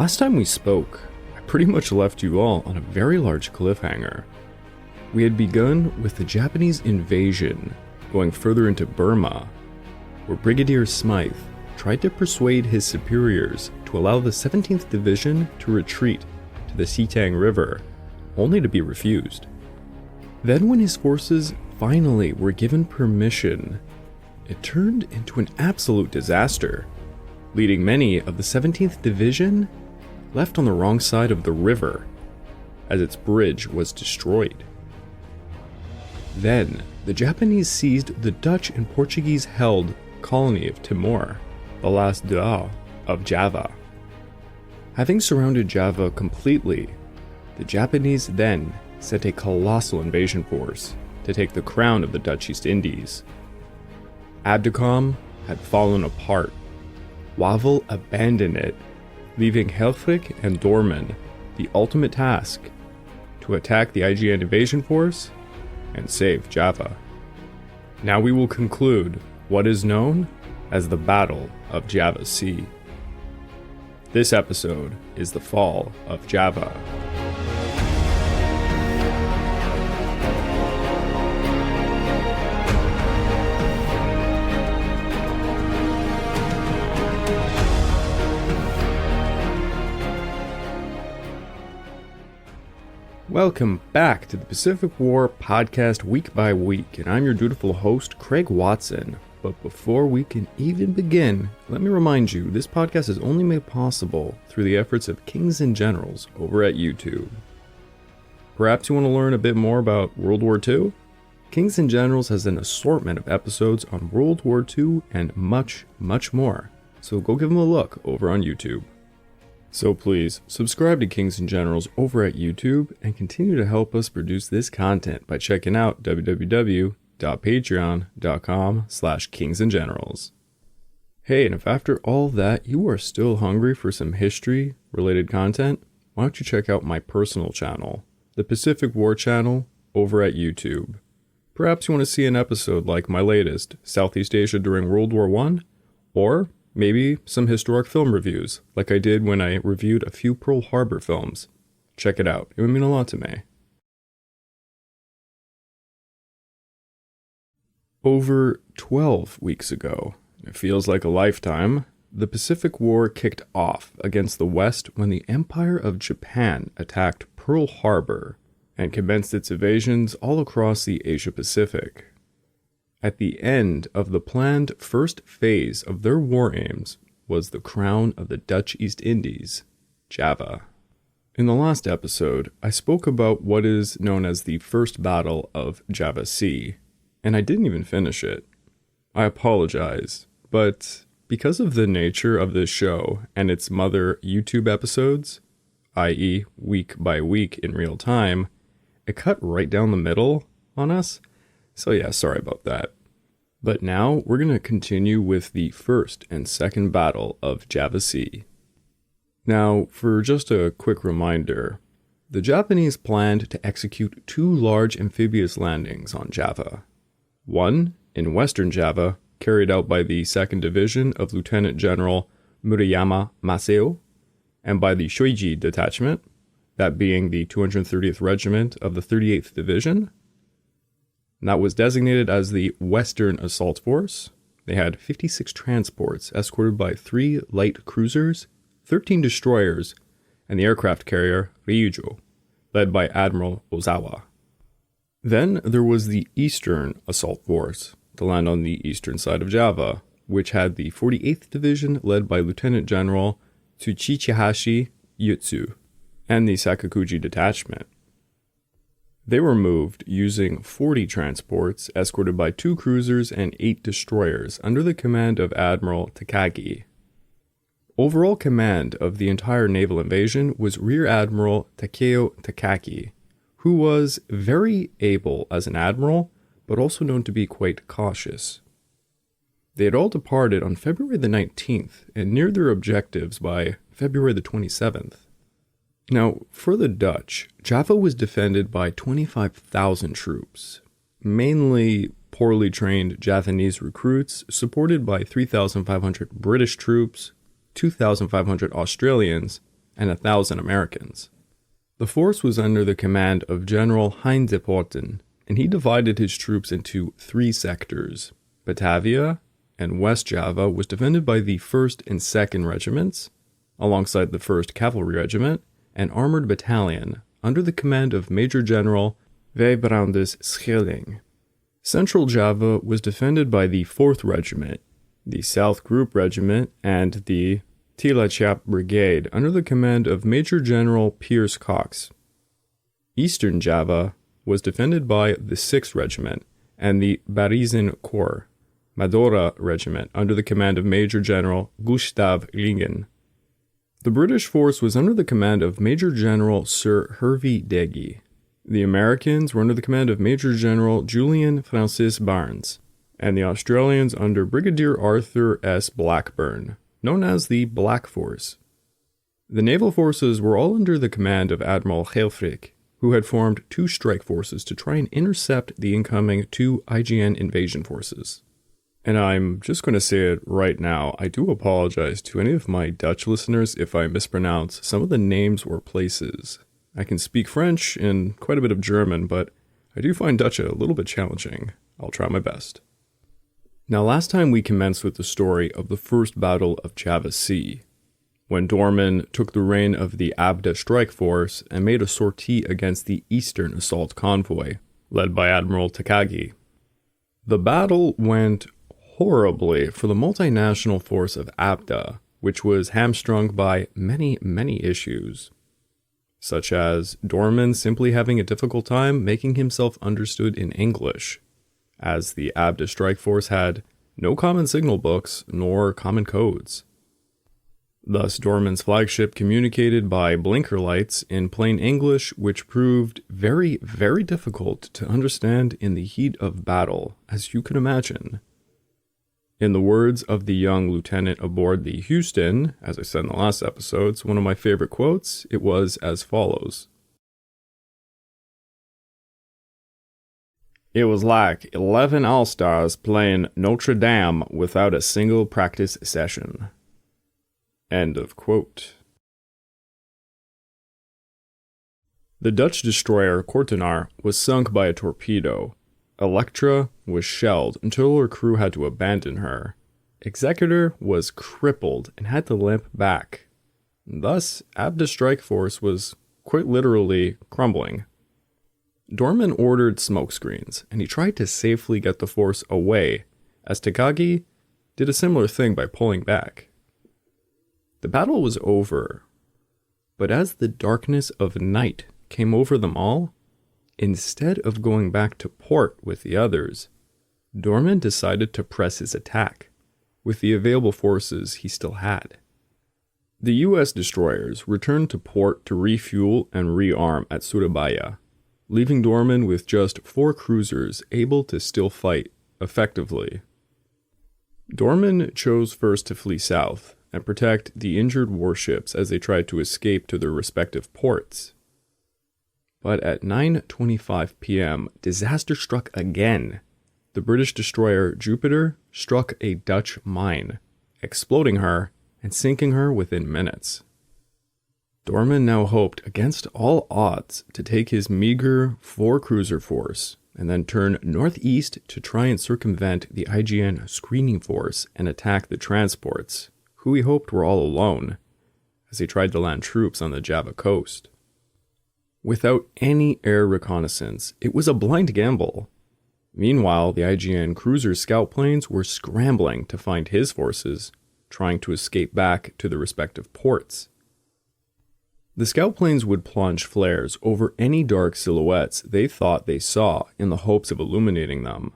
Last time we spoke, I pretty much left you all on a very large cliffhanger. We had begun with the Japanese invasion, going further into Burma, where Brigadier Smythe tried to persuade his superiors to allow the 17th Division to retreat to the Sitang River, only to be refused. Then when his forces finally were given permission, it turned into an absolute disaster, leading many of the 17th Division left on the wrong side of the river, as its bridge was destroyed. Then, the Japanese seized the Dutch and Portuguese-held colony of Timor, the last Dua of Java. Having surrounded Java completely, the Japanese then sent a colossal invasion force to take the crown of the Dutch East Indies. ABDA had fallen apart. Wavell abandoned it, leaving Helfrich and Dorman the ultimate task to attack the IJN invasion force and save Java. Now we will conclude what is known as the Battle of Java Sea. This episode is the fall of Java. Welcome back to the Pacific War podcast week by week, and I'm your dutiful host, Craig Watson. But before we can even begin, let me remind you, this podcast is only made possible through the efforts of Kings and Generals over at YouTube. Perhaps you want to learn a bit more about World War II? Kings and Generals has an assortment of episodes on World War II and much, much more, so go give them a look over on YouTube. So please, subscribe to Kings and Generals over at YouTube and continue to help us produce this content by checking out www.patreon.com/kingsandgenerals. Hey, and if after all that you are still hungry for some history-related content, why don't you check out my personal channel, the Pacific War channel, over at YouTube. Perhaps you want to see an episode like my latest, Southeast Asia during World War I, or maybe some historic film reviews, like I did when I reviewed a few Pearl Harbor films. Check it out, it would mean a lot to me. Over 12 weeks ago, it feels like a lifetime, the Pacific War kicked off against the West when the Empire of Japan attacked Pearl Harbor and commenced its invasions all across the Asia-Pacific. At the end of the planned first phase of their war aims was the crown of the Dutch East Indies, Java. In the last episode, I spoke about what is known as the First Battle of Java Sea, and I didn't even finish it. I apologize, but because of the nature of this show and its mother YouTube episodes, i.e. week by week in real time, it cut right down the middle on us. So yeah, sorry about that. But now we're going to continue with the first and second battle of Java Sea. Now, for just a quick reminder, the Japanese planned to execute two large amphibious landings on Java. One in western Java, carried out by the 2nd Division of Lieutenant General Murayama Masao, and by the Shoiji Detachment, that being the 230th Regiment of the 38th Division. And that was designated as the Western Assault Force. They had 56 transports escorted by 3 light cruisers, 13 destroyers, and the aircraft carrier Ryujo, led by Admiral Ozawa. Then there was the Eastern Assault Force, to land on the eastern side of Java, which had the 48th Division led by Lieutenant General Tsuchihashi Yutsu, and the Sakakuji Detachment. They were moved using 40 transports escorted by 2 cruisers and 8 destroyers under the command of Admiral Takagi. Overall command of the entire naval invasion was Rear Admiral Takeo Takaki, who was very able as an admiral, but also known to be quite cautious. They had all departed on February the 19th and neared their objectives by February the 27th. Now, for the Dutch, Java was defended by 25,000 troops, mainly poorly trained Javanese recruits, supported by 3,500 British troops, 2,500 Australians, and 1,000 Americans. The force was under the command of General Hein de Porten, and he divided his troops into 3 sectors. Batavia and West Java was defended by the 1st and 2nd Regiments, alongside the 1st Cavalry Regiment, an armored battalion under the command of Major General Wijbrandus Schilling. Central Java was defended by the 4th Regiment, the South Group Regiment, and the Tjilatjap Brigade under the command of Major General Piers Cox. Eastern Java was defended by the 6th Regiment and the Barisan Corps, Madora Regiment under the command of Major General Gustav Lingen. The British force was under the command of Major General Sir Hervey Deggy. The Americans were under the command of Major General Julian Francis Barnes, and the Australians under Brigadier Arthur S. Blackburn, known as the Black Force. The naval forces were all under the command of Admiral Helfrich, who had formed 2 strike forces to try and intercept the incoming 2 IGN invasion forces. And I'm just going to say it right now, I do apologize to any of my Dutch listeners if I mispronounce some of the names or places. I can speak French and quite a bit of German, but I do find Dutch a little bit challenging. I'll try my best. Now, last time we commenced with the story of the First Battle of Java Sea, when Dorman took the reign of the ABDA strike force and made a sortie against the Eastern Assault Convoy, led by Admiral Takagi. The battle went horribly for the multinational force of ABDA, which was hamstrung by many issues, such as Dorman simply having a difficult time making himself understood in English, as the ABDA strike force had no common signal books nor common codes. Thus, Dorman's flagship communicated by blinker lights in plain English, which proved very difficult to understand in the heat of battle, as you can imagine. In the words of the young lieutenant aboard the Houston, as I said in the last episodes, one of my favorite quotes, it was as follows. It was like 11 All-Stars playing Notre Dame without a single practice session. End of quote. The Dutch destroyer Kortenaar was sunk by a torpedo. Electra was shelled until her crew had to abandon her. Executor was crippled and had to limp back. Thus, ABDA strike force was quite literally crumbling. Dorman ordered smokescreens, and he tried to safely get the force away, as Takagi did a similar thing by pulling back. The battle was over, but as the darkness of night came over them all, instead of going back to port with the others, Dorman decided to press his attack with the available forces he still had. The U.S. destroyers returned to port to refuel and rearm at Surabaya, leaving Dorman with just 4 cruisers able to still fight effectively. Dorman chose first to flee south and protect the injured warships as they tried to escape to their respective ports. But at 9:25 p.m., disaster struck again. The British destroyer Jupiter struck a Dutch mine, exploding her and sinking her within minutes. Dorman now hoped against all odds to take his meager 4-cruiser force and then turn northeast to try and circumvent the IGN screening force and attack the transports, who he hoped were all alone, as he tried to land troops on the Java coast. Without any air reconnaissance, it was a blind gamble. Meanwhile, the IGN cruiser scout planes were scrambling to find his forces, trying to escape back to their respective ports. The scout planes would plunge flares over any dark silhouettes they thought they saw in the hopes of illuminating them.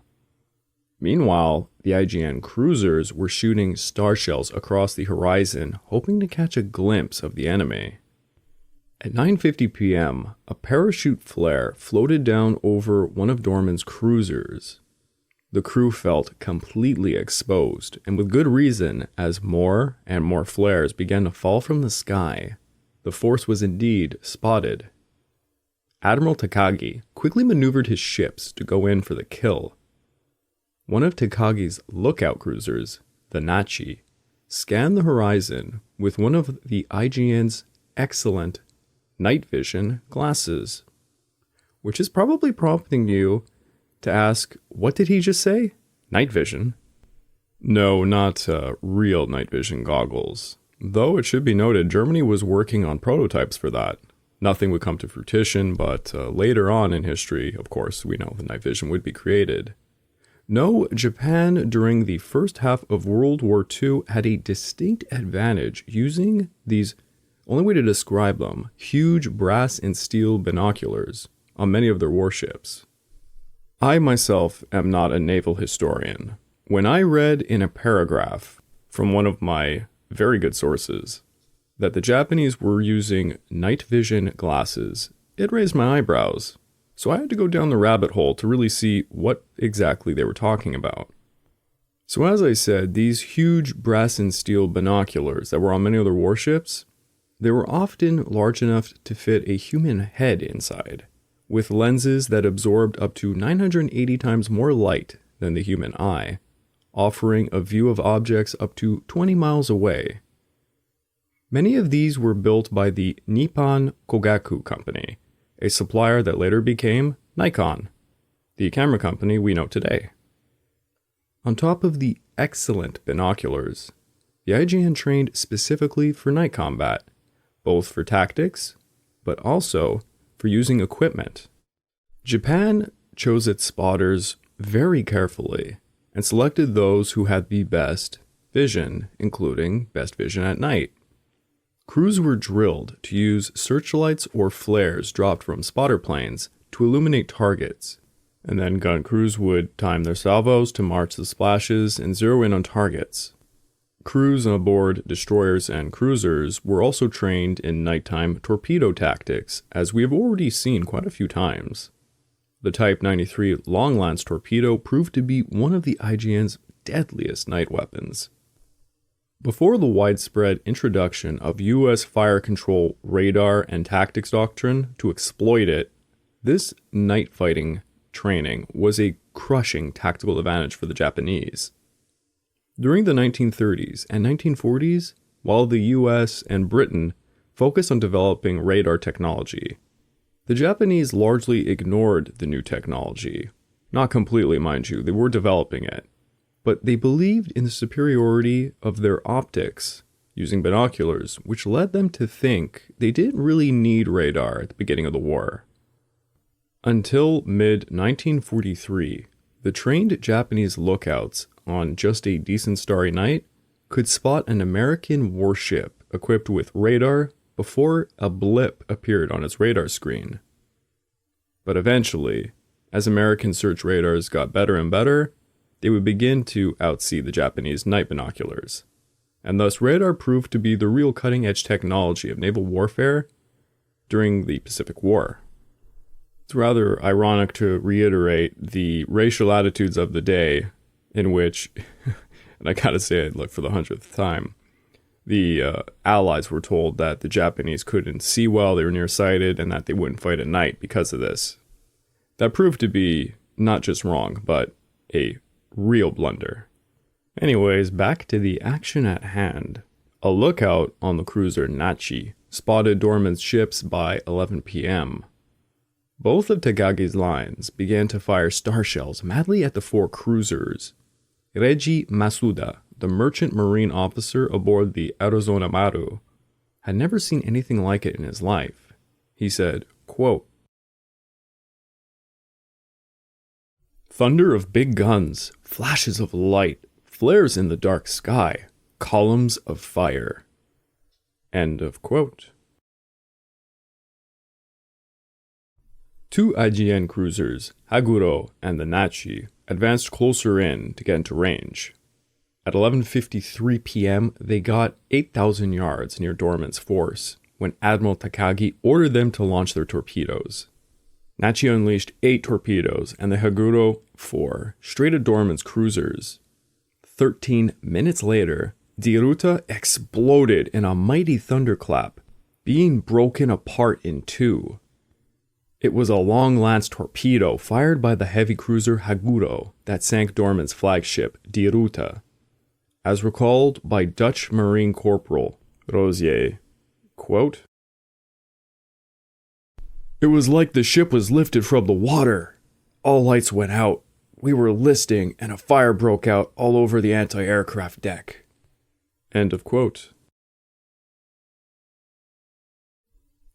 Meanwhile, the IGN cruisers were shooting star shells across the horizon, hoping to catch a glimpse of the enemy. At 9:50 p.m., a parachute flare floated down over one of Dorman's cruisers. The crew felt completely exposed, and with good reason, as more and more flares began to fall from the sky. The force was indeed spotted. Admiral Takagi quickly maneuvered his ships to go in for the kill. One of Takagi's lookout cruisers, the Nachi, scanned the horizon with one of the IGN's excellent night vision glasses. Which is probably prompting you to ask, what did he just say? Night vision? No, not real night vision goggles. Though it should be noted, Germany was working on prototypes for that. Nothing would come to fruition, but later on in history, of course, we know the night vision would be created. No, Japan during the first half of World War II had a distinct advantage using these, only way to describe them, huge brass and steel binoculars on many of their warships. I myself am not a naval historian. When I read in a paragraph from one of my very good sources that the Japanese were using night vision glasses, it raised my eyebrows. So I had to go down the rabbit hole to really see what exactly they were talking about. So as I said, these huge brass and steel binoculars that were on many other warships, they were often large enough to fit a human head inside, with lenses that absorbed up to 980 times more light than the human eye, offering a view of objects up to 20 miles away. Many of these were built by the Nippon Kogaku Company, a supplier that later became Nikon, the camera company we know today. On top of the excellent binoculars, the IJN trained specifically for night combat, both for tactics, but also for using equipment. Japan chose its spotters very carefully and selected those who had the best vision, including best vision at night. Crews were drilled to use searchlights or flares dropped from spotter planes to illuminate targets, and then gun crews would time their salvos to march the splashes and zero in on targets. Crews aboard destroyers and cruisers were also trained in nighttime torpedo tactics, as we have already seen quite a few times. The Type 93 long-lance torpedo proved to be one of the IJN's deadliest night weapons. Before the widespread introduction of U.S. fire control radar and tactics doctrine to exploit it, this night fighting training was a crushing tactical advantage for the Japanese. During the 1930s and 1940s, while the US and Britain focused on developing radar technology, the Japanese largely ignored the new technology. Not completely, mind you, they were developing it. But they believed in the superiority of their optics using binoculars, which led them to think they didn't really need radar at the beginning of the war. Until mid-1943, the trained Japanese lookouts on just a decent starry night could spot an American warship equipped with radar before a blip appeared on its radar screen. But eventually, as American search radars got better and better, they would begin to outsee the Japanese night binoculars, and thus radar proved to be the real cutting-edge technology of naval warfare during the Pacific War. It's rather ironic to reiterate the racial attitudes of the day in which, and I gotta say it, look, for the 100th time, the Allies were told that the Japanese couldn't see well, they were nearsighted, and that they wouldn't fight at night because of this. That proved to be not just wrong, but a real blunder. Anyways, back to the action at hand. A lookout on the cruiser Nachi spotted Dorman's ships by 11 p.m. Both of Takagi's lines began to fire star shells madly at the four cruisers. Reiji Masuda, the merchant marine officer aboard the Arizona Maru, had never seen anything like it in his life. He said, quote, "Thunder of big guns, flashes of light, flares in the dark sky, columns of fire." End of quote. Two IJN cruisers, Haguro and the Nachi, advanced closer in to get into range. At 11:53 p.m., they got 8,000 yards near Dorman's force when Admiral Takagi ordered them to launch their torpedoes. Nachi unleashed 8 torpedoes and the Haguro 4 straight at Dorman's cruisers. 13 minutes later, Diruta exploded in a mighty thunderclap, being broken apart in two. It was a long-lance torpedo fired by the heavy cruiser Haguro that sank Dorman's flagship, Diruta. As recalled by Dutch Marine Corporal Rosier, quote, It was like the ship was lifted from the water. All lights went out. We were listing, and a fire broke out all over the anti-aircraft deck." End of quote.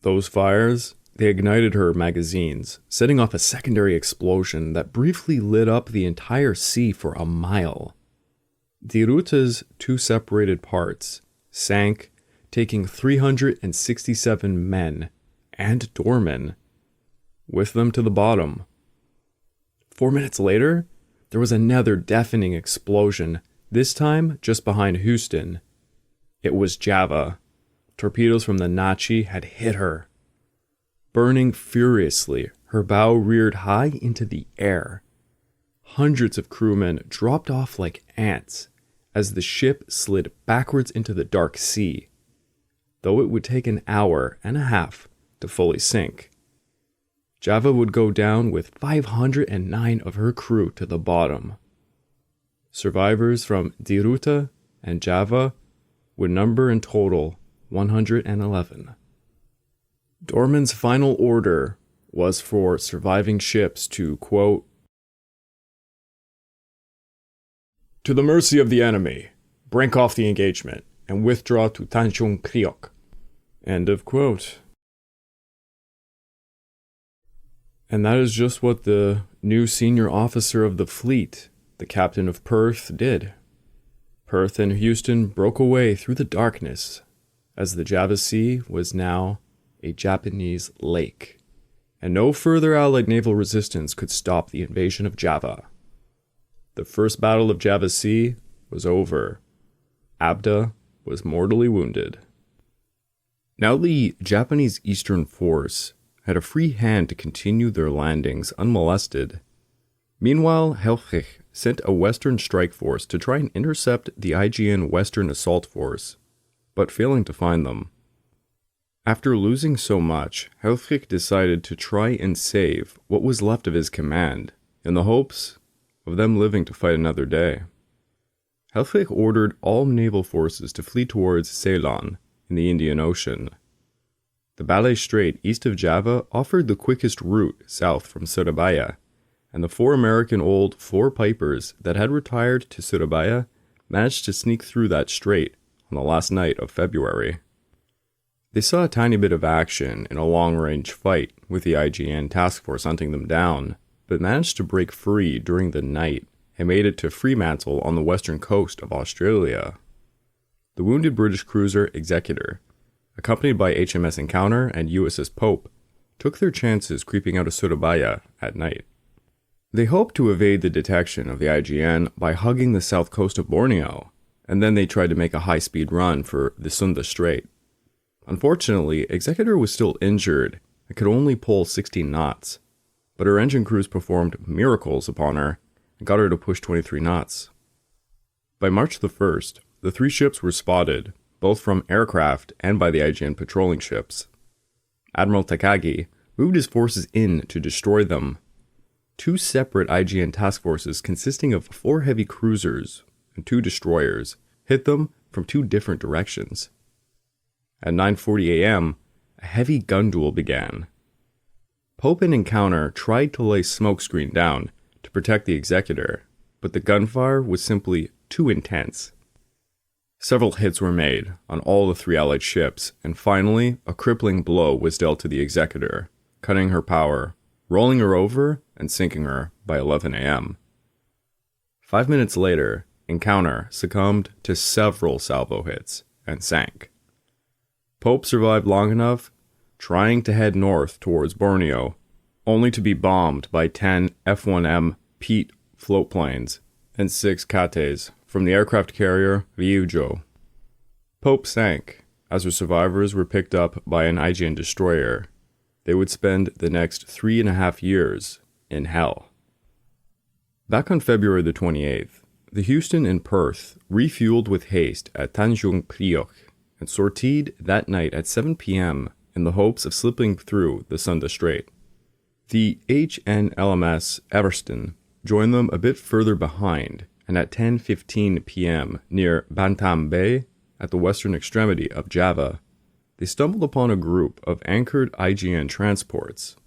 Those fires, they ignited her magazines, setting off a secondary explosion that briefly lit up the entire sea for a mile. The Ruta's two separated parts sank, taking 367 men and Dorman with them to the bottom. 4 minutes later, there was another deafening explosion, this time just behind Houston. It was Java. Torpedoes from the Nachi had hit her. Burning furiously, her bow reared high into the air. Hundreds of crewmen dropped off like ants as the ship slid backwards into the dark sea, though it would take an hour and a half to fully sink. Java would go down with 509 of her crew to the bottom. Survivors from the Ruta and Java would number in total 111. Dorman's final order was for surviving ships to, quote, "To the mercy of the enemy, break off the engagement and withdraw to Tanjung Priok." End of quote. And that is just what the new senior officer of the fleet, the captain of Perth, did. Perth and Houston broke away through the darkness, as the Java Sea was now a Japanese lake, and no further Allied naval resistance could stop the invasion of Java. The First Battle of Java Sea was over. ABDA was mortally wounded. Now the Japanese Eastern Force had a free hand to continue their landings unmolested. Meanwhile, Helfrich sent a Western strike force to try and intercept the IGN Western Assault Force, but failing to find them. After losing so much, Helfrich decided to try and save what was left of his command, in the hopes of them living to fight another day. Helfrich ordered all naval forces to flee towards Ceylon in the Indian Ocean. The Malay Strait east of Java offered the quickest route south from Surabaya, and the 4 American old 4-pipers that had retired to Surabaya managed to sneak through that strait on the last night of February. They saw a tiny bit of action in a long-range fight with the IGN task force hunting them down, but managed to break free during the night and made it to Fremantle on the western coast of Australia. The wounded British cruiser Executor, accompanied by HMS Encounter and USS Pope, took their chances creeping out of Surabaya at night. They hoped to evade the detection of the IGN by hugging the south coast of Borneo, and then they tried to make a high-speed run for the Sunda Strait. Unfortunately, Executor was still injured and could only pull 16 knots, but her engine crews performed miracles upon her and got her to push 23 knots. By March the 1st, the 3 ships were spotted, both from aircraft and by the IGN patrolling ships. Admiral Takagi moved his forces in to destroy them. 2 separate IGN task forces consisting of 4 heavy cruisers and 2 destroyers hit them from 2 different directions. At 9:40 a.m., a heavy gun duel began. Pope and Encounter tried to lay smokescreen down to protect the Executor, but the gunfire was simply too intense. Several hits were made on all the 3 Allied ships, and finally, a crippling blow was dealt to the Executor, cutting her power, rolling her over, and sinking her by 11 a.m. 5 minutes later, Encounter succumbed to several salvo hits and sank. Pope survived long enough, trying to head north towards Borneo, only to be bombed by 10 F-1M Pete floatplanes and 6 Kates from the aircraft carrier Ryujo. Pope sank, as her survivors were picked up by an IGN destroyer. They would spend the next 3.5 years in hell. Back on February the 28th, the Houston and Perth refueled with haste at Tanjung Priok and sortied that night at 7 p.m. in the hopes of slipping through the Sunda Strait. The HNLMS Everston joined them a bit further behind, and at 10:15 p.m. near Batan Bay, at the western extremity of Java, they stumbled upon a group of anchored IGN transports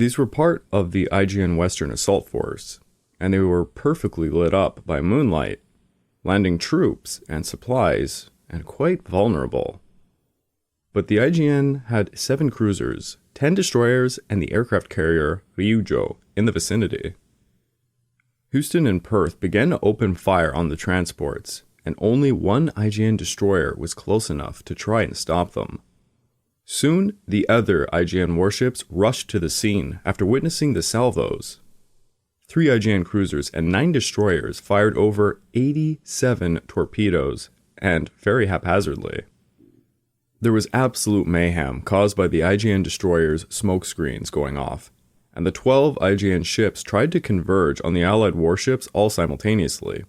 These were part of the IJN Western Assault Force, and they were perfectly lit up by moonlight, landing troops and supplies, and quite vulnerable. But the IJN had 7 cruisers, 10 destroyers, and the aircraft carrier Ryujo in the vicinity. Houston and Perth began to open fire on the transports, and only one IJN destroyer was close enough to try and stop them. Soon, the other IJN warships rushed to the scene after witnessing the salvos. 3 IJN cruisers and 9 destroyers fired over 87 torpedoes, and very haphazardly. There was absolute mayhem caused by the IJN destroyers' smoke screens going off, and the 12 IJN ships tried to converge on the Allied warships all simultaneously.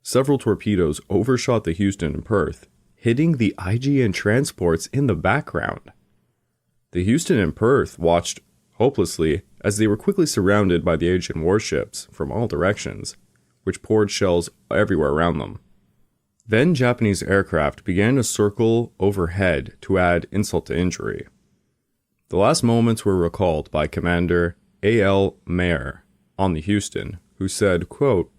Several torpedoes overshot the Houston and Perth, hitting the IJN transports in the background. The Houston and Perth watched hopelessly as they were quickly surrounded by the IJN warships from all directions, which poured shells everywhere around them. Then Japanese aircraft began to circle overhead to add insult to injury. The last moments were recalled by Commander A.L. Mayer on the Houston, who said, quote,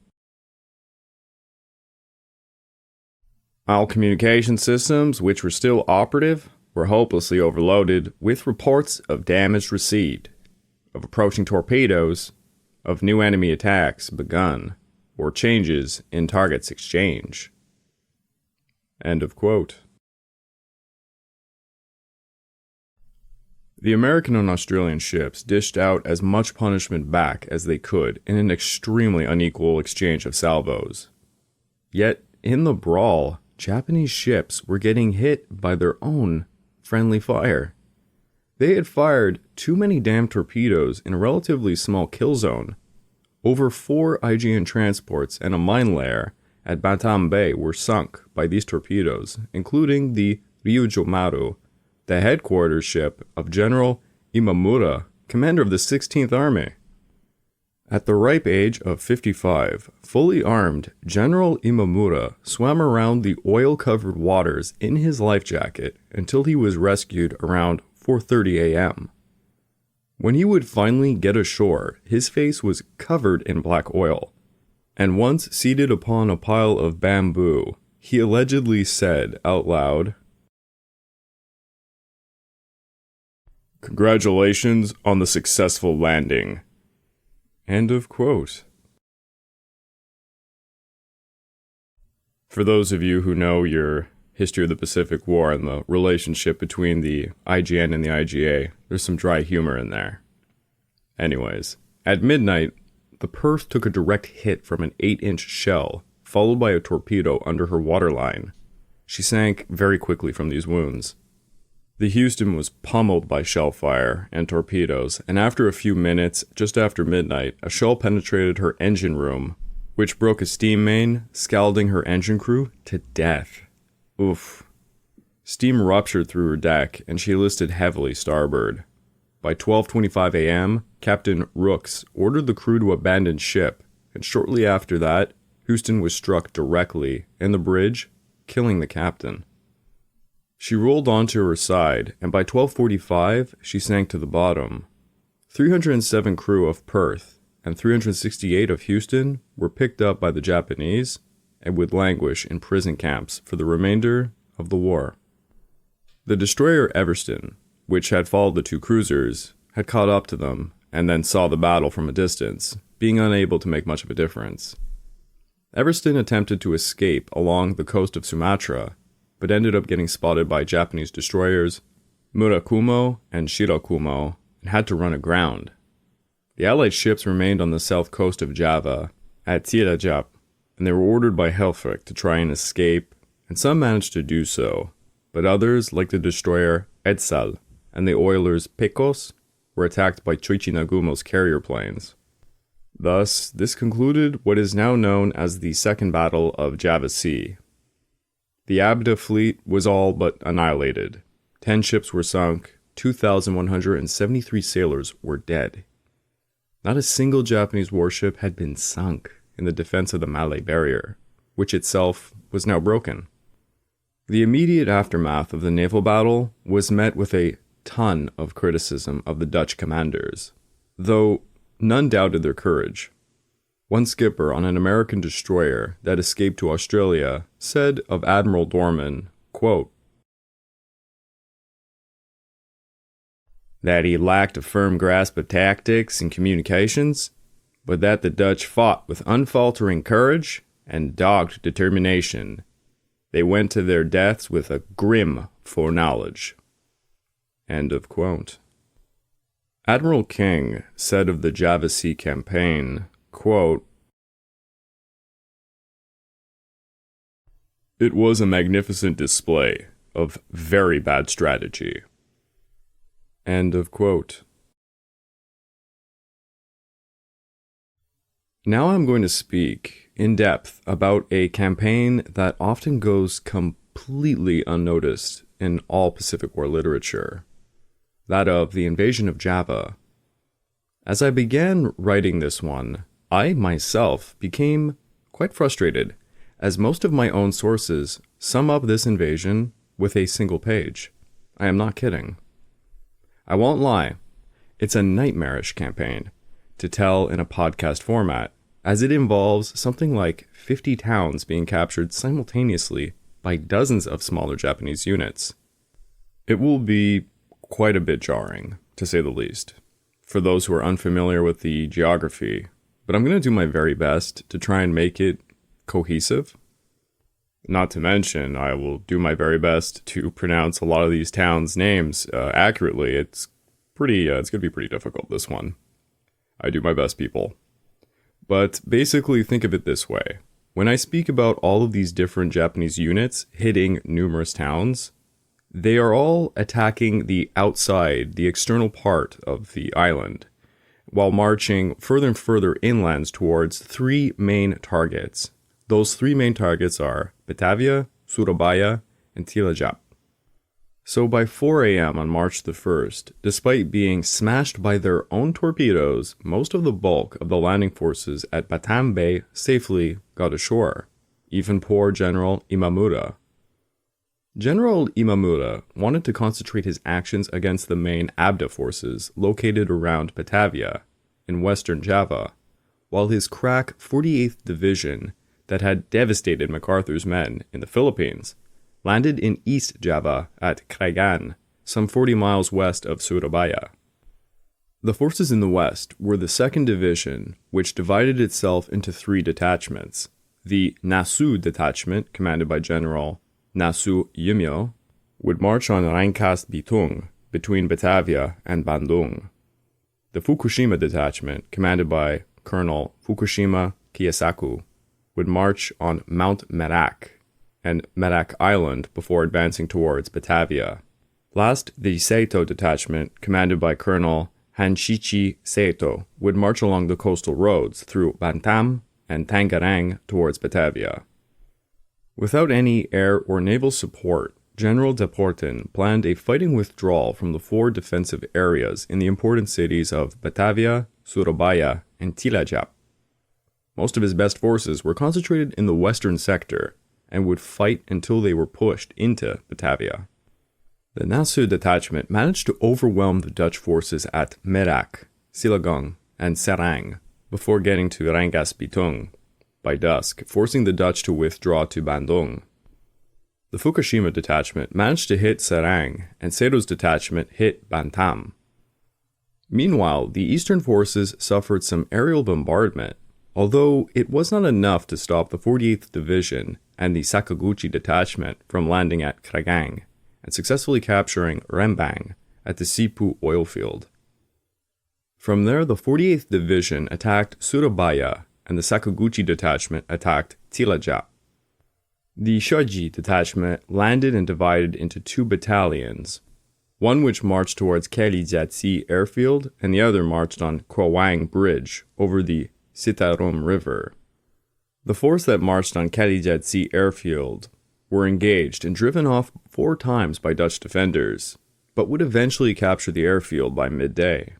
"All communication systems, which were still operative, were hopelessly overloaded with reports of damage received, of approaching torpedoes, of new enemy attacks begun, or changes in targets exchange." End of quote. The American and Australian ships dished out as much punishment back as they could in an extremely unequal exchange of salvos. Yet, in the brawl, Japanese ships were getting hit by their own friendly fire. They had fired too many damn torpedoes in a relatively small kill zone. Over 4 IJN transports and a mine layer at Batan Bay were sunk by these torpedoes, including the Ryujo Maru, the headquarters ship of General Imamura, commander of the 16th Army. At the ripe age of 55, fully armed, General Imamura swam around the oil-covered waters in his life jacket until he was rescued around 4:30 a.m. When he would finally get ashore, his face was covered in black oil, and once seated upon a pile of bamboo, he allegedly said out loud, "Congratulations on the successful landing." End of quote. For those of you who know your history of the Pacific War and the relationship between the IJN and the IGA, there's some dry humor in there. Anyways, at midnight, the Perth took a direct hit from an 8-inch shell, followed by a torpedo under her waterline. She sank very quickly from these wounds. The Houston was pummeled by shell fire and torpedoes, and after a few minutes, just after midnight, a shell penetrated her engine room, which broke a steam main, scalding her engine crew to death. Oof. Steam ruptured through her deck, and she listed heavily starboard. By 12:25 a.m., Captain Rooks ordered the crew to abandon ship, and shortly after that, Houston was struck directly in the bridge, killing the captain. She rolled onto her side, and by 12:45, she sank to the bottom. 307 crew of Perth and 368 of Houston were picked up by the Japanese and would languish in prison camps for the remainder of the war. The destroyer Everston, which had followed the 2 cruisers, had caught up to them and then saw the battle from a distance, being unable to make much of a difference. Everston attempted to escape along the coast of Sumatra, but ended up getting spotted by Japanese destroyers Murakumo and Shirakumo and had to run aground. The Allied ships remained on the south coast of Java at Tjilatjap, and they were ordered by Helfrich to try and escape, and some managed to do so, but others, like the destroyer Edsal and the oilers Pecos, were attacked by Choichi Nagumo's carrier planes. Thus, this concluded what is now known as the Second Battle of Java Sea. The ABDA fleet was all but annihilated. 10 ships were sunk, 2,173 sailors were dead. Not a single Japanese warship had been sunk in the defense of the Malay Barrier, which itself was now broken. The immediate aftermath of the naval battle was met with a ton of criticism of the Dutch commanders, though none doubted their courage. One skipper on an American destroyer that escaped to Australia said of Admiral Dorman, quote, that he lacked a firm grasp of tactics and communications, but that the Dutch fought with unfaltering courage and dogged determination. They went to their deaths with a grim foreknowledge. End of quote. Admiral King said of the Java Sea campaign, quote, it was a magnificent display of very bad strategy. End of quote. Now I'm going to speak in depth about a campaign that often goes completely unnoticed in all Pacific War literature, that of the invasion of Java. As I began writing this one, I myself became quite frustrated, as most of my own sources sum up this invasion with a single page. I am not kidding. I won't lie, it's a nightmarish campaign to tell in a podcast format, as it involves something like 50 towns being captured simultaneously by dozens of smaller Japanese units. It will be quite a bit jarring, to say the least, for those who are unfamiliar with the geography, but I'm going to do my very best to try and make it cohesive. Not to mention, I will do my very best to pronounce a lot of these towns' names accurately. It's going to be pretty difficult, this one. I do my best, people. But basically, think of it this way. When I speak about all of these different Japanese units hitting numerous towns, they are all attacking the outside, the external part of the island, while marching further and further inlands towards three main targets. Those three main targets are Bavia, Surabaya, and Tjilatjap. So by 4 a.m. on March the 1st, despite being smashed by their own torpedoes, most of the bulk of the landing forces at Batan Bay safely got ashore. Even poor General Imamura. General Imamura wanted to concentrate his actions against the main ABDA forces located around Batavia in western Java, while his crack 48th Division that had devastated MacArthur's men in the Philippines landed in East Java at Kragan, some 40 miles west of Surabaya. The forces in the west were the 2nd Division, which divided itself into 3 detachments. The Nasu detachment, commanded by General Nasu Yumyo, would march on Rangkas Bitung between Batavia and Bandung. The Fukushima detachment, commanded by Colonel Fukushima Kiyosaku, would march on Mount Merak and Merak Island before advancing towards Batavia. Last, the Seito detachment, commanded by Colonel Hanshichi Seito, would march along the coastal roads through Bantam and Tangerang towards Batavia. Without any air or naval support, General Deporten planned a fighting withdrawal from the 4 defensive areas in the important cities of Batavia, Surabaya, and Tjilatjap. Most of his best forces were concentrated in the western sector and would fight until they were pushed into Batavia. The Nasu detachment managed to overwhelm the Dutch forces at Merak, Silagang, and Serang before getting to Rangkas Bitung by dusk, forcing the Dutch to withdraw to Bandung. The Fukushima detachment managed to hit Serang, and Seito's detachment hit Bantam. Meanwhile, the eastern forces suffered some aerial bombardment, although it was not enough to stop the 48th Division and the Sakaguchi detachment from landing at Kragang and successfully capturing Rembang at the Sipu oil field. From there, the 48th Division attacked Surabaya and the Sakaguchi detachment attacked Tjilatjap. The Shoji detachment landed and divided into 2 battalions, one which marched towards Kalijiatsi airfield and the other marched on Kwawang Bridge over the Sitarum River. The force that marched on Kalijiatsi airfield were engaged and driven off 4 times by Dutch defenders, but would eventually capture the airfield by midday.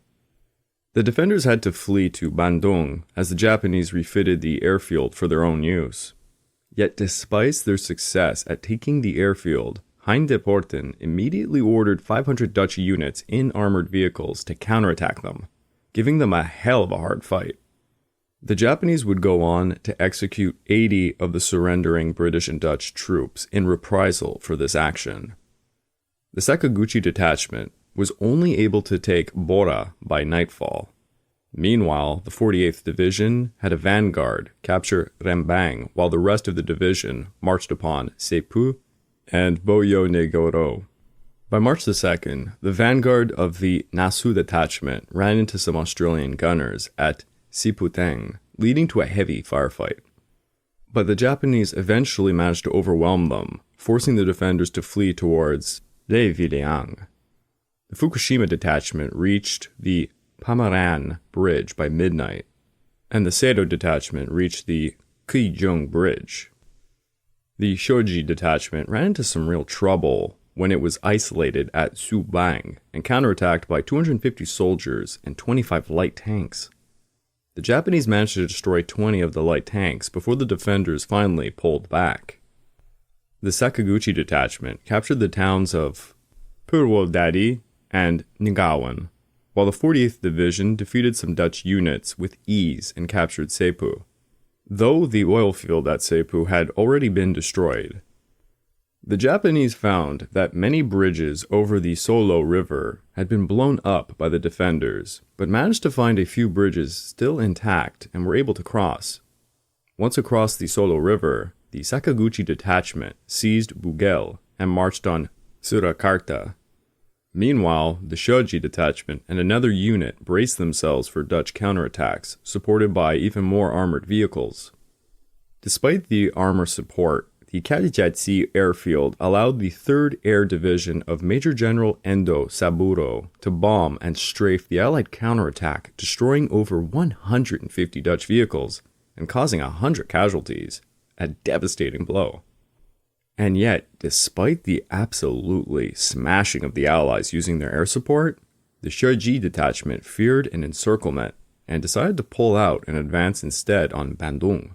The defenders had to flee to Bandung as the Japanese refitted the airfield for their own use. Yet despite their success at taking the airfield, Hein de Porten immediately ordered 500 Dutch units in armored vehicles to counterattack them, giving them a hell of a hard fight. The Japanese would go on to execute 80 of the surrendering British and Dutch troops in reprisal for this action. The Sakaguchi detachment was only able to take Bora by nightfall. Meanwhile, the 48th Division had a vanguard capture Rembang, while the rest of the division marched upon Sepu and Boyo-Negoro. By March the 2nd, the vanguard of the Nasu detachment ran into some Australian gunners at Siputeng, leading to a heavy firefight. But the Japanese eventually managed to overwhelm them, forcing the defenders to flee towards Leiviliang. The Fukushima detachment reached the Pamaran Bridge by midnight, and the Seto detachment reached the Kuijung Bridge. The Shoji detachment ran into some real trouble when it was isolated at Subang and counterattacked by 250 soldiers and 25 light tanks. The Japanese managed to destroy 20 of the light tanks before the defenders finally pulled back. The Sakaguchi detachment captured the towns of Purwodadi and Nagawan, while the 48th Division defeated some Dutch units with ease and captured Sepu, though the oil field at Sepu had already been destroyed. The Japanese found that many bridges over the Solo River had been blown up by the defenders, but managed to find a few bridges still intact and were able to cross. Once across the Solo River, the Sakaguchi detachment seized Bugel and marched on Surakarta. Meanwhile, the Shoji detachment and another unit braced themselves for Dutch counterattacks, supported by even more armored vehicles. Despite the armor support, the Kajijatsi airfield allowed the 3rd Air Division of Major General Endo Saburo to bomb and strafe the Allied counterattack, destroying over 150 Dutch vehicles and causing 100 casualties, a devastating blow. And yet, despite the absolutely smashing of the Allies using their air support, the Shoji detachment feared an encirclement and decided to pull out and advance instead on Bandung.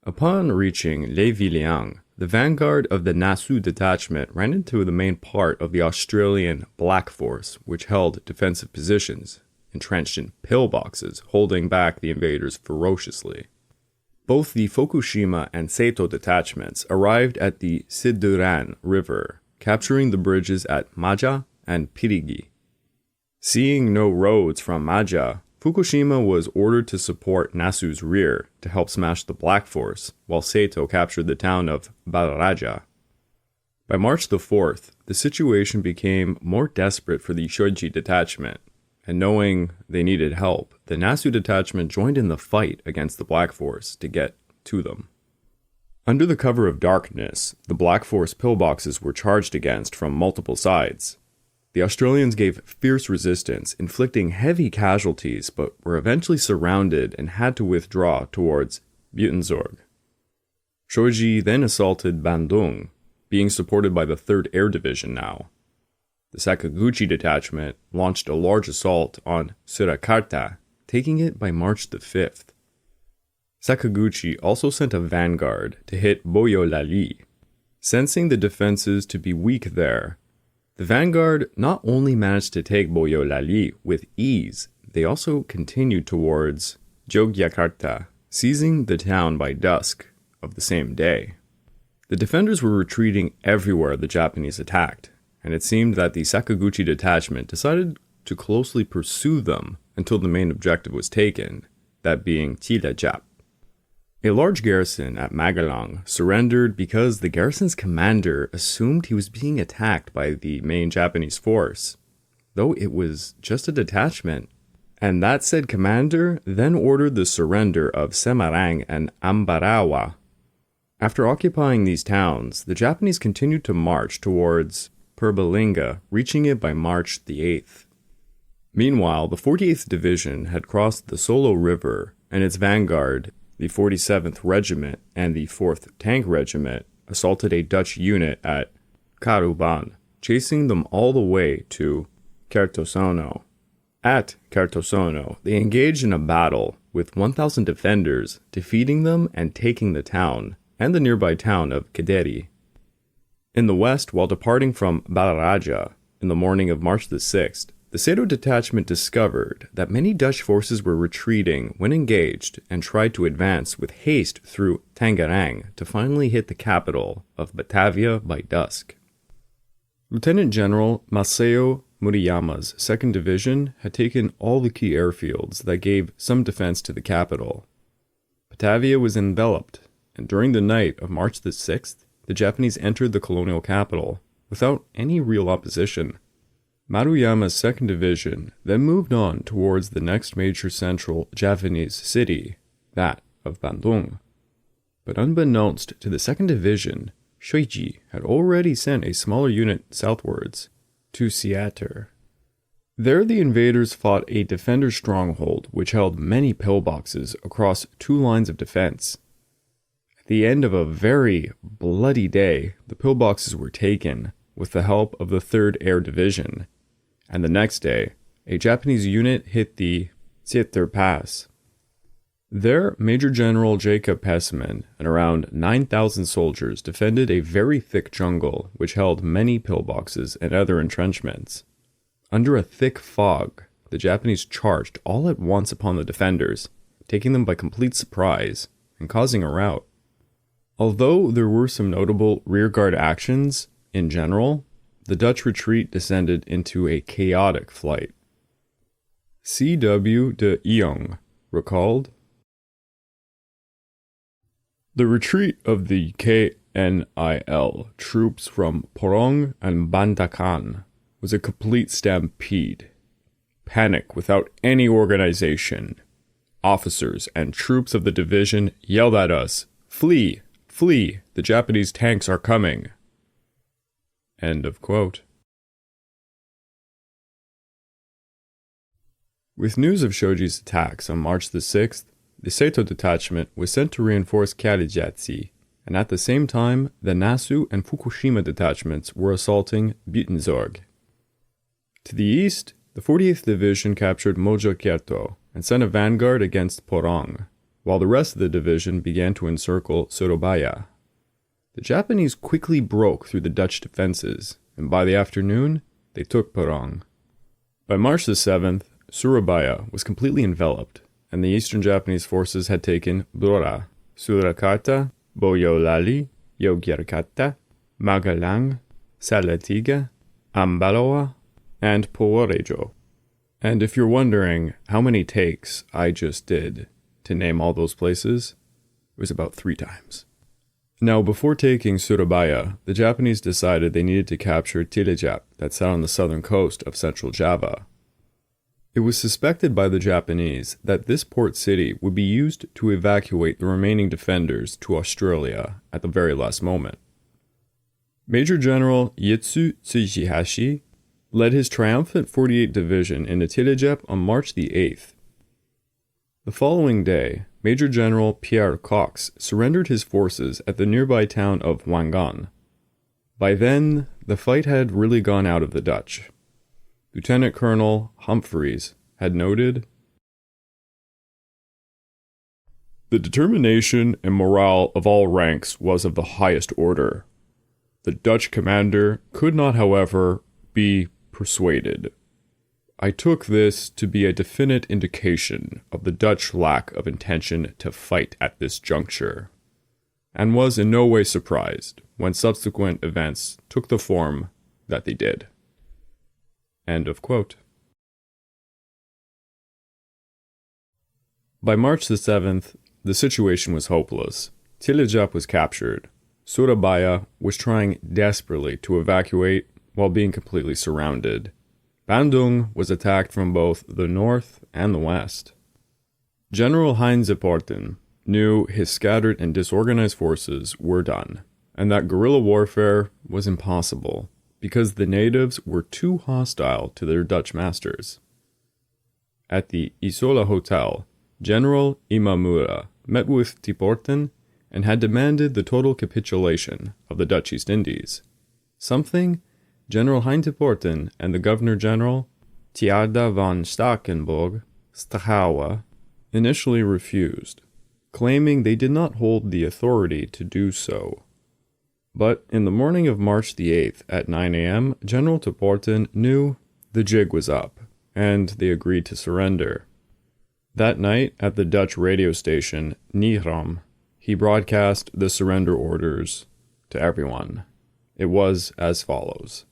Upon reaching Leiviliang, the vanguard of the Nasu detachment ran into the main part of the Australian Black Force, which held defensive positions, entrenched in pillboxes, holding back the invaders ferociously. Both the Fukushima and Seto detachments arrived at the Siduran River, capturing the bridges at Maja and Pirigi. Seeing no roads from Maja, Fukushima was ordered to support Nasu's rear to help smash the Black Force, while Seto captured the town of Balaraja. By March the 4th, the situation became more desperate for the Shoji detachment, and knowing they needed help, the Nasu detachment joined in the fight against the Black Force to get to them. Under the cover of darkness, the Black Force pillboxes were charged against from multiple sides. The Australians gave fierce resistance, inflicting heavy casualties, but were eventually surrounded and had to withdraw towards Buitenzorg. Shoji then assaulted Bandung, being supported by the 3rd Air Division now. The Sakaguchi detachment launched a large assault on Surakarta, taking it by March the 5th. Sakaguchi also sent a vanguard to hit Boyo-Lali. Sensing the defenses to be weak there, the vanguard not only managed to take Boyo-Lali with ease, they also continued towards Jogjakarta, seizing the town by dusk of the same day. The defenders were retreating everywhere the Japanese attacked, and it seemed that the Sakaguchi detachment decided to closely pursue them until the main objective was taken, that being Tjilatjap. A large garrison at Magalang surrendered because the garrison's commander assumed he was being attacked by the main Japanese force, though it was just a detachment, and that said commander then ordered the surrender of Semarang and Ambarawa. After occupying these towns, the Japanese continued to march towards Purbalingga, reaching it by March the 8th. Meanwhile, the 48th Division had crossed the Solo River, and its vanguard, the 47th Regiment and the 4th Tank Regiment, assaulted a Dutch unit at Karuban, chasing them all the way to Kertosono. At Kertosono, they engaged in a battle with 1,000 defenders, defeating them and taking the town, and the nearby town of Kederi. In the west, while departing from Balaraja in the morning of March the 6th, the Seto detachment discovered that many Dutch forces were retreating when engaged and tried to advance with haste through Tangerang to finally hit the capital of Batavia by dusk. Lieutenant General Masao Murayama's 2nd Division had taken all the key airfields that gave some defense to the capital. Batavia was enveloped, and during the night of March the 6th, the Japanese entered the colonial capital without any real opposition. Maruyama's 2nd Division then moved on towards the next major central Javanese city, that of Bandung. But unbeknownst to the 2nd Division, Shoichi had already sent a smaller unit southwards, to Seatter. There the invaders fought a defender stronghold which held many pillboxes across 2 lines of defense. At the end of a very bloody day, the pillboxes were taken with the help of the 3rd Air Division, and the next day, a Japanese unit hit the Seatter Pass. There, Major General Jacob Pesman and around 9,000 soldiers defended a very thick jungle which held many pillboxes and other entrenchments. Under a thick fog, the Japanese charged all at once upon the defenders, taking them by complete surprise and causing a rout. Although there were some notable rearguard actions, in general, the Dutch retreat descended into a chaotic flight. C.W. de Jong recalled, "The retreat of the KNIL troops from Porong and Bantakan was a complete stampede. Panic without any organization. Officers and troops of the division yelled at us, 'Flee! Flee! The Japanese tanks are coming!'" End of quote. With news of Shoji's attacks on March the 6th, the Seto detachment was sent to reinforce Kyarijatsi, and at the same time, the Nasu and Fukushima detachments were assaulting Buitenzorg. To the east, the 48th Division captured Mojokerto and sent a vanguard against Porong, while the rest of the division began to encircle Surabaya. The Japanese quickly broke through the Dutch defenses, and by the afternoon, they took Porong. By March the 7th, Surabaya was completely enveloped, and the eastern Japanese forces had taken Blora, Surakarta, Boyolali, Yogyakarta, Magalang, Salatiga, Ambaloa, and Purworejo. And if you're wondering how many takes I just did to name all those places, it was about 3 times. Now, before taking Surabaya, the Japanese decided they needed to capture Tjilatjap that sat on the southern coast of central Java. It was suspected by the Japanese that this port city would be used to evacuate the remaining defenders to Australia at the very last moment. Major General Yitsu Tsuchihashi led his triumphant 48th Division into Tjilatjap on March the 8th. The following day, Major General Pierre Cox surrendered his forces at the nearby town of Wangan. By then, the fight had really gone out of the Dutch. Lieutenant Colonel Humphreys had noted, "The determination and morale of all ranks was of the highest order. The Dutch commander could not, however, be persuaded. I took this to be a definite indication of the Dutch lack of intention to fight at this juncture, and was in no way surprised when subsequent events took the form that they did." End of quote. By March the 7th, the situation was hopeless. Tjilatjap was captured. Surabaya was trying desperately to evacuate while being completely surrounded. Bandung was attacked from both the north and the west. General Heinz Porten knew his scattered and disorganized forces were done, and that guerrilla warfare was impossible because the natives were too hostile to their Dutch masters. At the Isola Hotel, General Imamura met with Porten and had demanded the total capitulation of the Dutch East Indies, something General Heinz Porten and the Governor-General, Tjaarda van Starkenborg Stahawa, initially refused, claiming they did not hold the authority to do so. But in the morning of March the 8th at 9 a.m., General Porten knew the jig was up, and they agreed to surrender. That night, at the Dutch radio station Niram, he broadcast the surrender orders to everyone. It was as follows.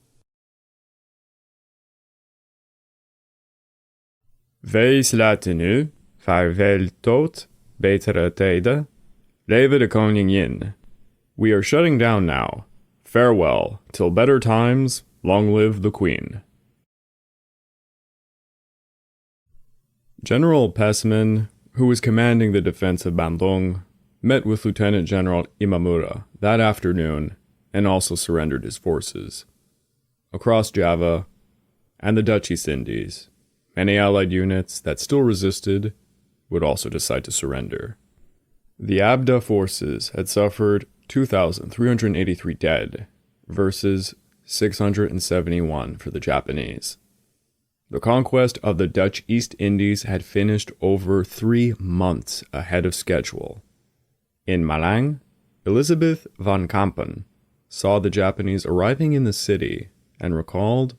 Wees laten nu, vaarwel tot betere tijden, leve de koningin. We are shutting down now. Farewell, till better times, long live the Queen. General Pesman, who was commanding the defense of Bandung, met with Lieutenant General Imamura that afternoon and also surrendered his forces. Across Java and the Dutch East Indies, many Allied units that still resisted would also decide to surrender. The ABDA forces had suffered 2,383 dead versus 671 for the Japanese. The conquest of the Dutch East Indies had finished over 3 months ahead of schedule. In Malang, Elizabeth von Kampen saw the Japanese arriving in the city and recalled,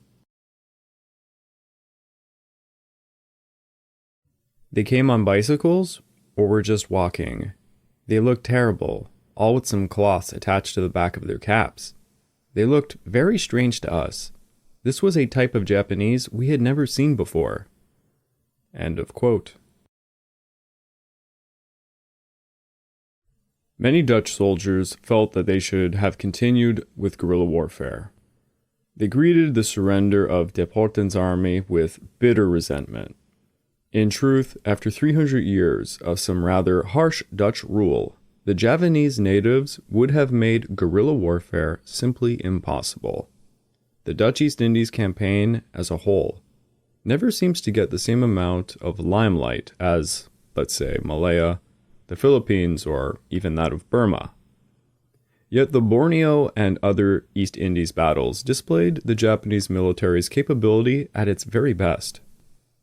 "They came on bicycles or were just walking. They looked terrible, all with some cloths attached to the back of their caps. They looked very strange to us. This was a type of Japanese we had never seen before." End of quote. Many Dutch soldiers felt that they should have continued with guerrilla warfare. They greeted the surrender of De Porten's army with bitter resentment. In truth, after 300 years of some rather harsh Dutch rule, the Javanese natives would have made guerrilla warfare simply impossible. The Dutch East Indies campaign as a whole never seems to get the same amount of limelight as, let's say, Malaya, the Philippines, or even that of Burma. Yet the Borneo and other East Indies battles displayed the Japanese military's capability at its very best.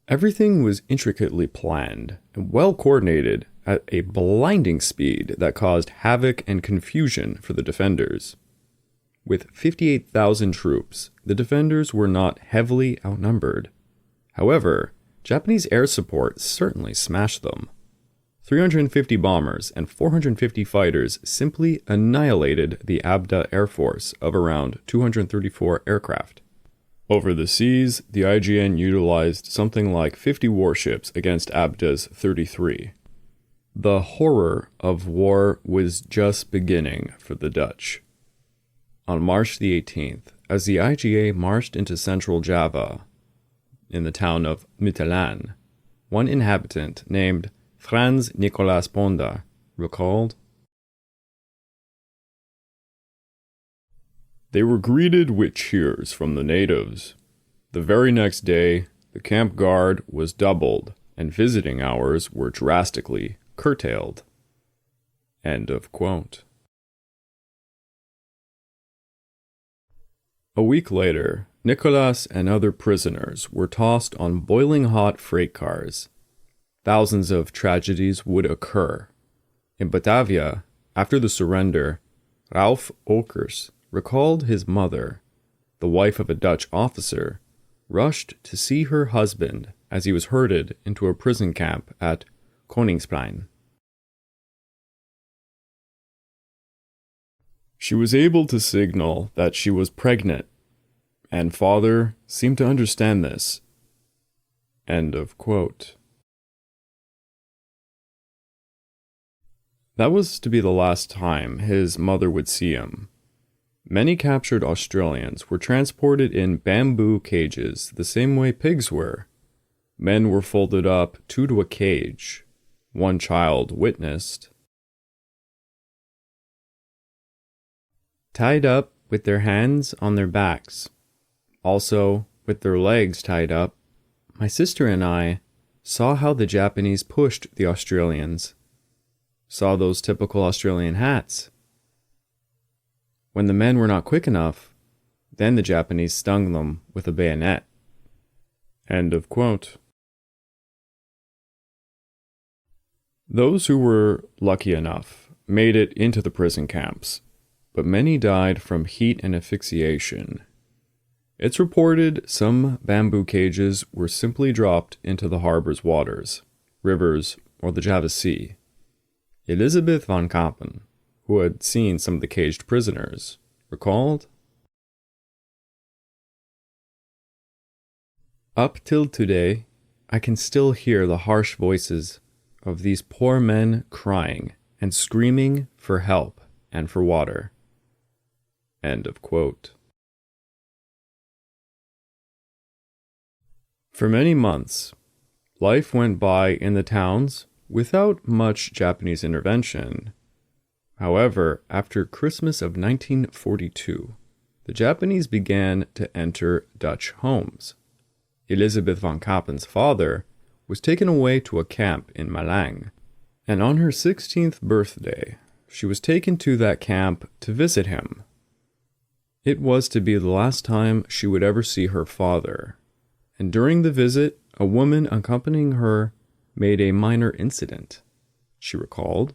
Everything was intricately planned and well coordinated at a blinding speed that caused havoc and confusion for the defenders. With 58,000 troops, the defenders were not heavily outnumbered. However, Japanese air support certainly smashed them. 350 bombers and 450 fighters simply annihilated the ABDA Air Force of around 234 aircraft. Over the seas, the IJN utilized something like 50 warships against ABDA's 33. The horror of war was just beginning for the Dutch. On March the 18th, as the IGA marched into central Java, in the town of Mutalan, one inhabitant named Frans Nicolaas Ponda recalled, "They were greeted with cheers from the natives. The very next day, the camp guard was doubled and visiting hours were drastically curtailed." End of quote. A week later, Nicholas and other prisoners were tossed on boiling hot freight cars. Thousands of tragedies would occur. In Batavia, after the surrender, Ralph Okers recalled his mother, the wife of a Dutch officer, rushed to see her husband as he was herded into a prison camp at Koningsplein. She was able to signal that she was pregnant, and father seemed to understand this. End of quote. That was to be the last time his mother would see him. Many captured Australians were transported in bamboo cages the same way pigs were. Men were folded up 2 to a cage. One child witnessed, "Tied up with their hands on their backs, also with their legs tied up, my sister and I saw how the Japanese pushed the Australians. Saw those typical Australian hats. When the men were not quick enough, then the Japanese stung them with a bayonet." End of quote. Those who were lucky enough made it into the prison camps, but many died from heat and asphyxiation. It's reported some bamboo cages were simply dropped into the harbor's waters, rivers, or the Java Sea. Elizabeth van Kampen, who had seen some of the caged prisoners, recalled, "Up till today, I can still hear the harsh voices of these poor men crying and screaming for help and for water." End of quote. For many months, life went by in the towns without much Japanese intervention. However, after Christmas of 1942, the Japanese began to enter Dutch homes. Elizabeth van Kampen's father was taken away to a camp in Malang, and on her 16th birthday, she was taken to that camp to visit him. It was to be the last time she would ever see her father, and during the visit, a woman accompanying her made a minor incident, she recalled.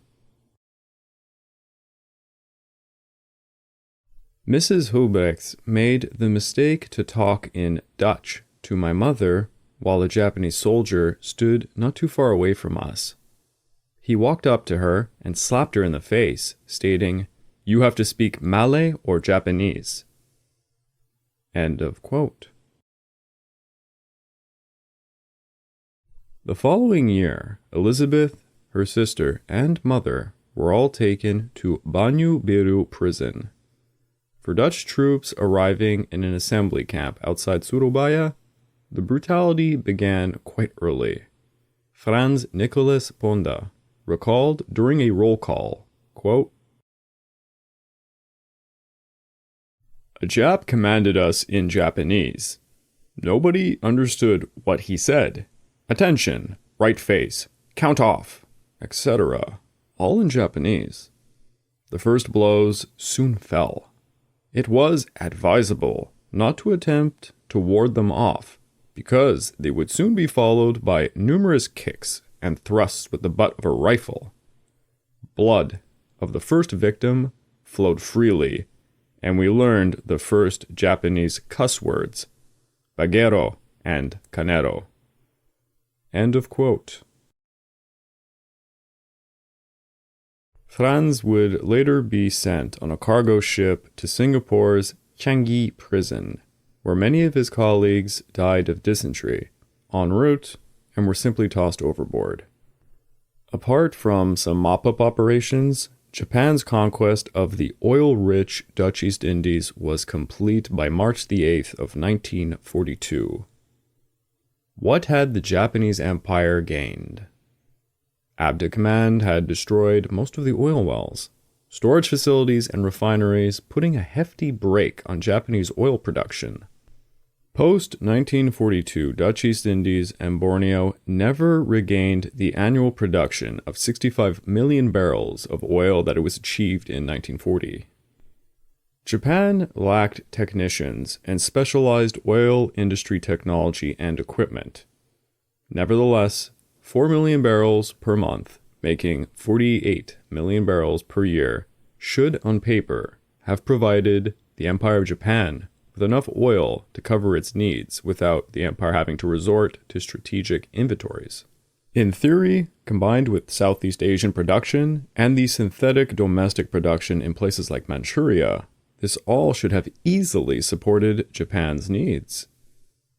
Mrs. Hubrechts made the mistake to talk in Dutch to my mother while a Japanese soldier stood not too far away from us. He walked up to her and slapped her in the face, stating, "You have to speak Malay or Japanese." End of quote. The following year, Elizabeth, her sister, and mother were all taken to Banyu Biru prison. For Dutch troops arriving in an assembly camp outside Surabaya, the brutality began quite early. Frans Nicholas Ponda recalled during a roll call, quote, "A Jap commanded us in Japanese. Nobody understood what he said. Attention, right face, count off, etc. All in Japanese. The first blows soon fell. It was advisable not to attempt to ward them off, because they would soon be followed by numerous kicks and thrusts with the butt of a rifle. Blood of the first victim flowed freely, and we learned the first Japanese cuss words, bagero and canero." End of quote. Frans would later be sent on a cargo ship to Singapore's Changi prison, where many of his colleagues died of dysentery en route and were simply tossed overboard. Apart from some mop-up operations, Japan's conquest of the oil-rich Dutch East Indies was complete by March the 8th of 1942. What had the Japanese Empire gained? ABDA Command had destroyed most of the oil wells, storage facilities, and refineries, putting a hefty brake on Japanese oil production. Post-1942, Dutch East Indies and Borneo never regained the annual production of 65 million barrels of oil that it was achieved in 1940. Japan lacked technicians and specialized oil industry technology and equipment. Nevertheless, 4 million barrels per month, making 48 million barrels per year, should, on paper, have provided the Empire of Japan with enough oil to cover its needs without the empire having to resort to strategic inventories. In theory, combined with Southeast Asian production and the synthetic domestic production in places like Manchuria, this all should have easily supported Japan's needs.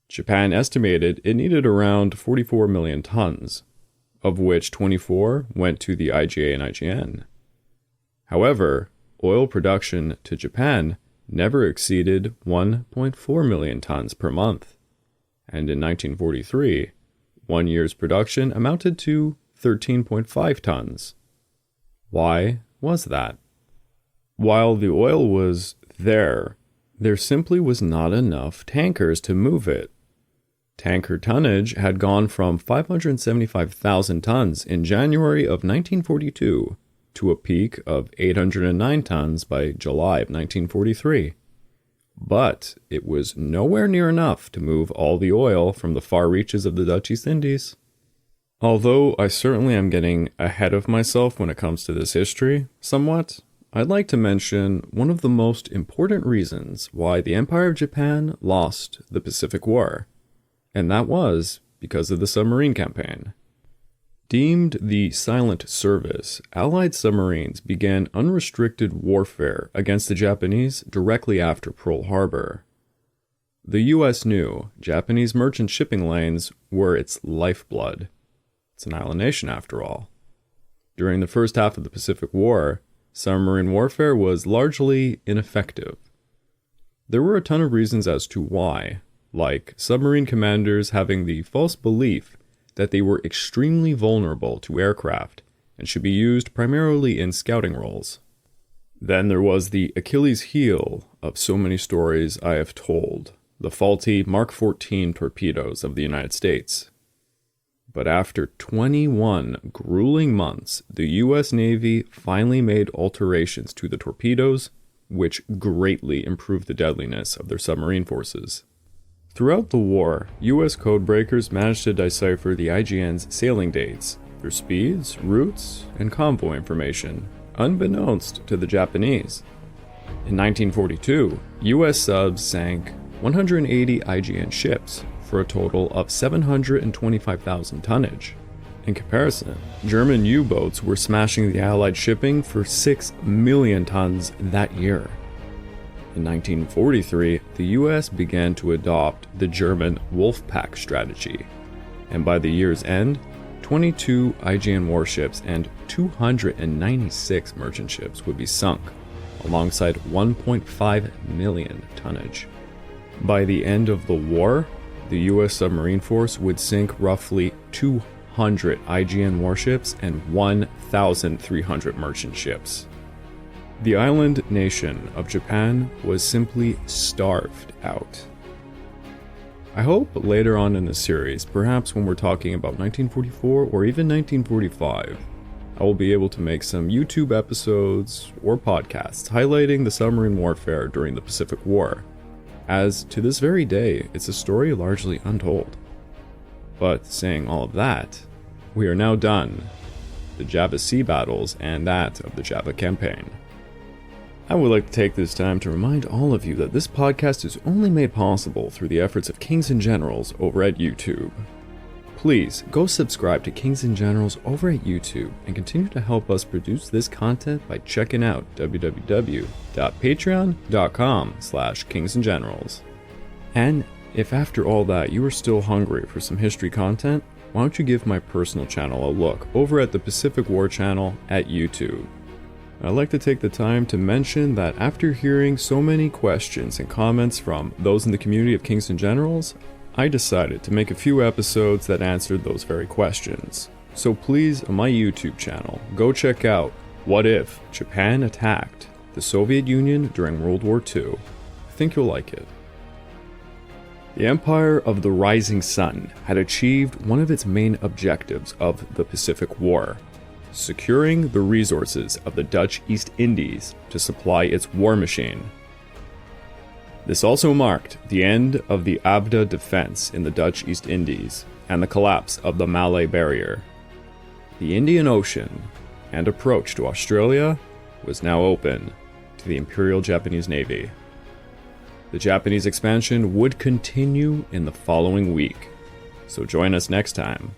Japan estimated it needed around 44 million tons, of which 24 went to the IGA and IGN. However, oil production to Japan never exceeded 1.4 million tons per month, and in 1943, 1 year's production amounted to 13.5 tons. Why was that? While the oil was there simply was not enough tankers to move it. Tanker tonnage had gone from 575,000 tons in January of 1942 to a peak of 809 tons by July of 1943. But it was nowhere near enough to move all the oil from the far reaches of the Dutch East Indies. Although I certainly am getting ahead of myself when it comes to this history, somewhat, I'd like to mention one of the most important reasons why the Empire of Japan lost the Pacific War, and that was because of the submarine campaign. Deemed the silent service, Allied submarines began unrestricted warfare against the Japanese directly after Pearl Harbor. The US knew Japanese merchant shipping lanes were its lifeblood. It's an island nation after all. During the first half of the Pacific War, submarine warfare was largely ineffective. There were a ton of reasons as to why, like submarine commanders having the false belief that they were extremely vulnerable to aircraft and should be used primarily in scouting roles. Then there was the Achilles heel of so many stories I have told, the faulty Mark 14 torpedoes of the United States. But after 21 grueling months, the US Navy finally made alterations to the torpedoes, which greatly improved the deadliness of their submarine forces. Throughout the war, US codebreakers managed to decipher the IJN's sailing dates, their speeds, routes, and convoy information, unbeknownst to the Japanese. In 1942, US subs sank 180 IJN ships for a total of 725,000 tonnage. In comparison, German U-boats were smashing the Allied shipping for 6 million tons that year. In 1943, the US began to adopt the German Wolfpack strategy, and by the year's end, 22 IJN warships and 296 merchant ships would be sunk, alongside 1.5 million tonnage. By the end of the war, the US submarine force would sink roughly 200 IJN warships and 1,300 merchant ships. The island nation of Japan was simply starved out. I hope later on in the series, perhaps when we're talking about 1944 or even 1945, I will be able to make some YouTube episodes or podcasts highlighting the submarine warfare during the Pacific War, as to this very day, it's a story largely untold. But saying all of that, we are now done. The Java Sea battles and that of the Java campaign. I would like to take this time to remind all of you that this podcast is only made possible through the efforts of Kings and Generals over at YouTube. Please go subscribe to Kings and Generals over at YouTube and continue to help us produce this content by checking out www.patreon.com/kingsandgenerals. And if after all that you are still hungry for some history content, why don't you give my personal channel a look over at the Pacific War channel at YouTube. I'd like to take the time to mention that after hearing so many questions and comments from those in the community of Kings and Generals, I decided to make a few episodes that answered those very questions. So please, on my YouTube channel, go check out What If Japan Attacked the Soviet Union during World War II. I think you'll like it. The Empire of the Rising Sun had achieved one of its main objectives of the Pacific War, securing the resources of the Dutch East Indies to supply its war machine. This also marked the end of the ABDA defense in the Dutch East Indies and the collapse of the Malay Barrier. The Indian Ocean and approach to Australia was now open to the Imperial Japanese Navy. The Japanese expansion would continue in the following week, so join us next time